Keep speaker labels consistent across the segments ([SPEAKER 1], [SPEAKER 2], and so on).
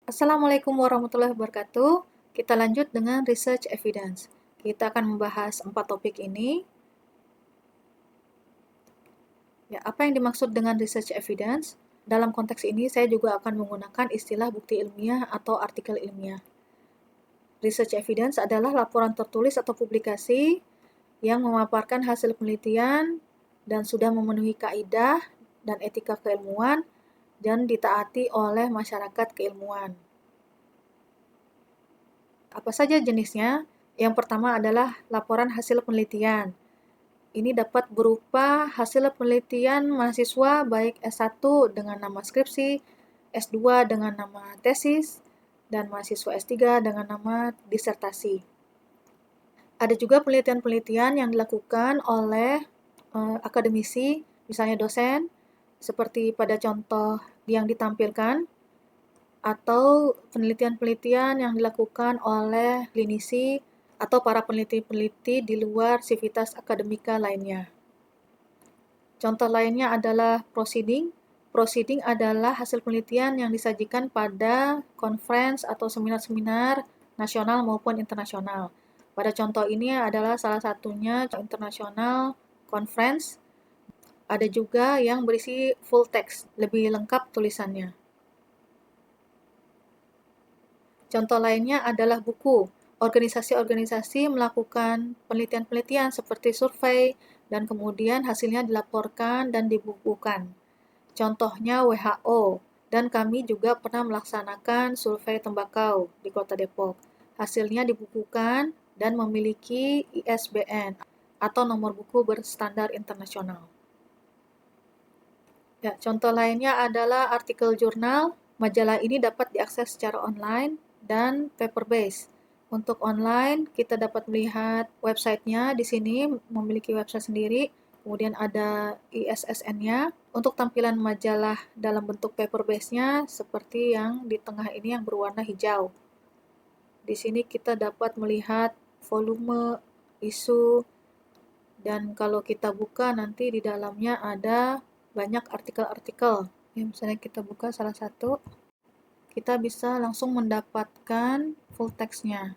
[SPEAKER 1] Assalamualaikum warahmatullahi wabarakatuh. Kita lanjut dengan research evidence. Kita akan membahas 4 topik ini. Ya, apa yang dimaksud dengan research evidence? Dalam konteks ini, saya juga akan menggunakan istilah bukti ilmiah atau artikel ilmiah. Research evidence adalah laporan tertulis atau publikasi yang memaparkan hasil penelitian dan sudah memenuhi kaidah dan etika keilmuan dan ditaati oleh masyarakat keilmuan. Apa saja jenisnya? Yang pertama adalah laporan hasil penelitian. Ini dapat berupa hasil penelitian mahasiswa baik S1 dengan nama skripsi, S2 dengan nama tesis, dan mahasiswa S3 dengan nama disertasi. Ada juga penelitian-penelitian yang dilakukan oleh akademisi, misalnya dosen, seperti pada contoh yang ditampilkan, atau penelitian-penelitian yang dilakukan oleh klinisi atau para peneliti-peneliti di luar sivitas akademika lainnya. Contoh lainnya adalah proceeding. Proceeding adalah hasil penelitian yang disajikan pada conference atau seminar-seminar nasional maupun internasional. Pada contoh ini adalah salah satunya international conference. Ada juga yang berisi full text, lebih lengkap tulisannya. Contoh lainnya adalah buku. Organisasi-organisasi melakukan penelitian-penelitian seperti survei dan kemudian hasilnya dilaporkan dan dibukukan. Contohnya WHO, dan kami juga pernah melaksanakan survei tembakau di Kota Depok. Hasilnya dibukukan dan memiliki ISBN atau nomor buku berstandar internasional. Ya, contoh lainnya adalah artikel jurnal. Majalah ini dapat diakses secara online dan paper-based. Untuk online, kita dapat melihat websitenya di sini, memiliki website sendiri, kemudian ada ISSN-nya. Untuk tampilan majalah dalam bentuk paper-based-nya, seperti yang di tengah ini yang berwarna hijau. Di sini kita dapat melihat volume, isu, dan kalau kita buka nanti di dalamnya ada banyak artikel-artikel. Ya, misalnya kita buka salah satu, kita bisa langsung mendapatkan full text-nya.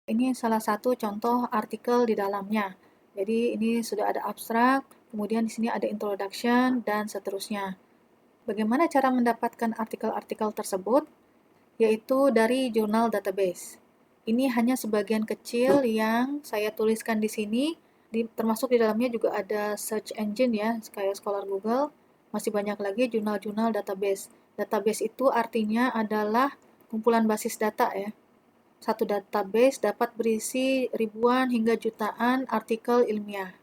[SPEAKER 1] Ini salah satu contoh artikel di dalamnya. Jadi ini sudah ada abstrak, kemudian di sini ada introduction, dan seterusnya. Bagaimana cara mendapatkan artikel-artikel tersebut? Yaitu dari jurnal database. Ini hanya sebagian kecil yang saya tuliskan di sini, termasuk di dalamnya juga ada search engine ya, kayak Scholar Google. Masih banyak lagi jurnal-jurnal database. Database itu artinya adalah kumpulan basis data ya. Satu database dapat berisi ribuan hingga jutaan artikel ilmiah.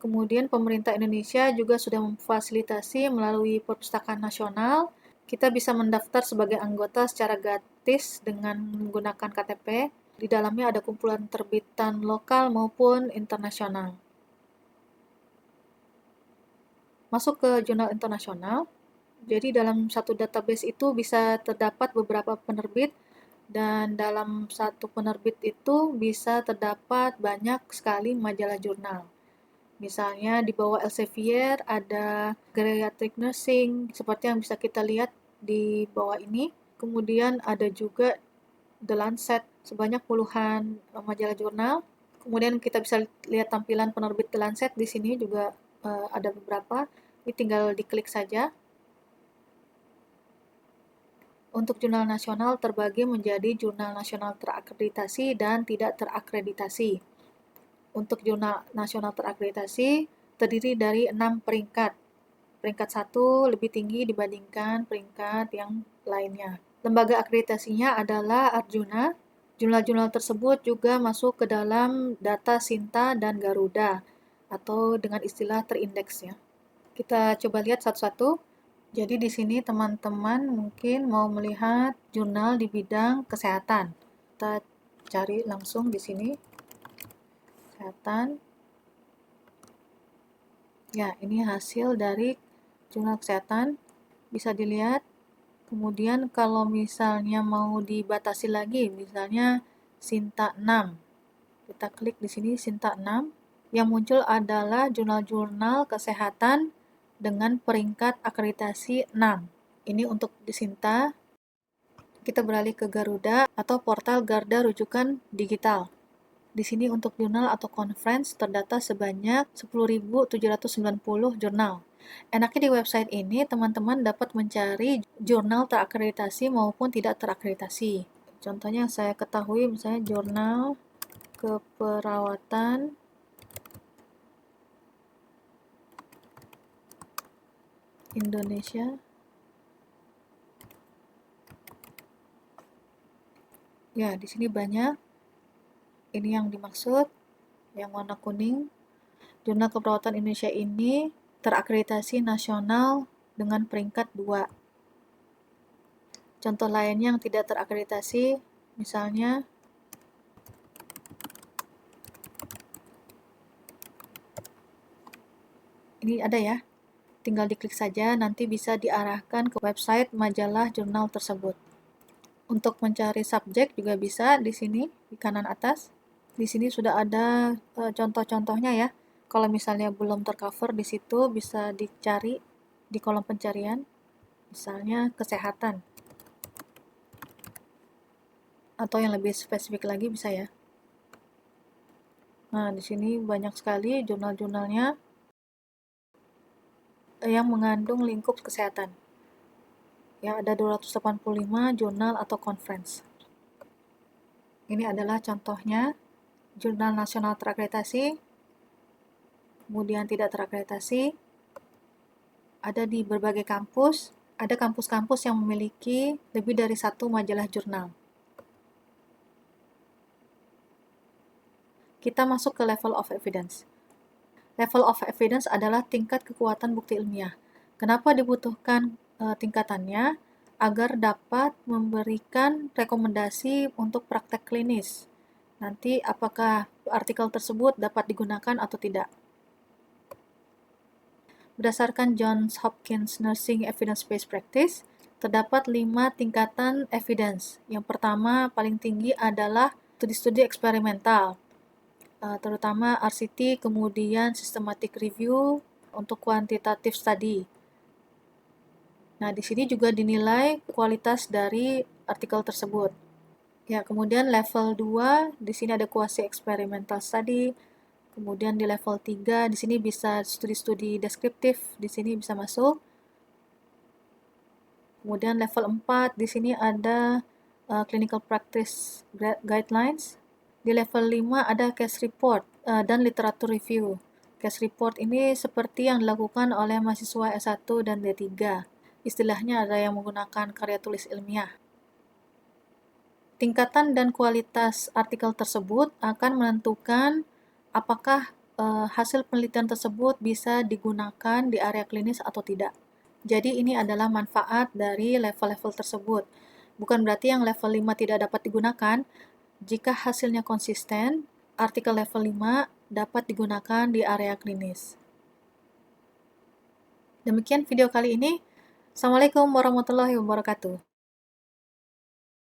[SPEAKER 1] Kemudian pemerintah Indonesia juga sudah memfasilitasi melalui Perpustakaan Nasional. Kita bisa mendaftar sebagai anggota secara gratis dengan menggunakan KTP. Di dalamnya ada kumpulan terbitan lokal maupun internasional. Masuk ke jurnal internasional. Jadi dalam satu database itu bisa terdapat beberapa penerbit, dan dalam satu penerbit itu bisa terdapat banyak sekali majalah jurnal. Misalnya di bawah Elsevier ada Geriatric Nursing, seperti yang bisa kita lihat di bawah ini. Kemudian ada juga The Lancet, sebanyak puluhan majalah jurnal. Kemudian kita bisa lihat tampilan penerbit The Lancet di sini juga ada beberapa. Ini tinggal diklik saja. Untuk jurnal nasional terbagi menjadi jurnal nasional terakreditasi dan tidak terakreditasi. Untuk jurnal nasional terakreditasi terdiri dari 6 peringkat. Peringkat 1 lebih tinggi dibandingkan peringkat yang lainnya. Lembaga akreditasinya adalah Arjuna. Jurnal-jurnal tersebut juga masuk ke dalam data Sinta dan Garuda, atau dengan istilah terindeks ya. Kita coba lihat satu-satu. Jadi di sini teman-teman mungkin mau melihat jurnal di bidang kesehatan. Kita cari langsung di sini. Kesehatan. Ya, ini hasil dari jurnal kesehatan. Bisa dilihat. Kemudian kalau misalnya mau dibatasi lagi, misalnya Sinta 6. Kita klik di sini Sinta 6. Yang muncul adalah jurnal-jurnal kesehatan dengan peringkat akreditasi 6. Ini untuk di Sinta. kita beralih ke Garuda atau portal Garda Rujukan Digital. Di sini untuk jurnal atau conference terdata sebanyak 10.790 jurnal. Enaknya di website ini teman-teman dapat mencari jurnal terakreditasi maupun tidak terakreditasi. Contohnya yang saya ketahui misalnya jurnal keperawatan Indonesia. Ya, di sini banyak. Ini yang dimaksud, yang warna kuning. Jurnal Keperawatan Indonesia ini terakreditasi nasional dengan peringkat 2. Contoh lainnya yang tidak terakreditasi, misalnya ini ada ya. Tinggal diklik saja, nanti bisa diarahkan ke website majalah jurnal tersebut. Untuk mencari subjek juga bisa di sini, di kanan atas. Di sini sudah ada contoh-contohnya ya. Kalau misalnya belum tercover di situ bisa dicari di kolom pencarian, misalnya kesehatan. Atau yang lebih spesifik lagi bisa ya. Nah, di sini banyak sekali jurnal-jurnalnya yang mengandung lingkup kesehatan. Ya, ada 285 jurnal atau conference. Ini adalah contohnya jurnal nasional terakreditasi, kemudian tidak terakreditasi, ada di berbagai kampus, ada kampus-kampus yang memiliki lebih dari satu majalah jurnal. Kita masuk ke level of evidence. Level of evidence adalah tingkat kekuatan bukti ilmiah. Kenapa dibutuhkan tingkatannya? Agar dapat memberikan rekomendasi untuk praktek klinis. Nanti apakah artikel tersebut dapat digunakan atau tidak. Berdasarkan Johns Hopkins Nursing Evidence-Based Practice, terdapat 5 tingkatan evidence. Yang pertama paling tinggi adalah studi-studi eksperimental, terutama RCT, kemudian systematic review untuk quantitative study. Nah, di sini juga dinilai kualitas dari artikel tersebut. Ya, kemudian level 2, di sini ada quasi experimental study. Kemudian di level 3, di sini bisa studi-studi deskriptif, di sini bisa masuk. Kemudian level 4, di sini ada clinical practice guidelines. Di level 5 ada case report dan literatur review. Case report ini seperti yang dilakukan oleh mahasiswa S1 dan D3. Istilahnya ada yang menggunakan karya tulis ilmiah. Tingkatan dan kualitas artikel tersebut akan menentukan apakah hasil penelitian tersebut bisa digunakan di area klinis atau tidak. Jadi ini adalah manfaat dari level-level tersebut. Bukan berarti yang level 5 tidak dapat digunakan. Jika hasilnya konsisten, artikel level 5 dapat digunakan di area klinis. Demikian video kali ini. Assalamualaikum warahmatullahi wabarakatuh.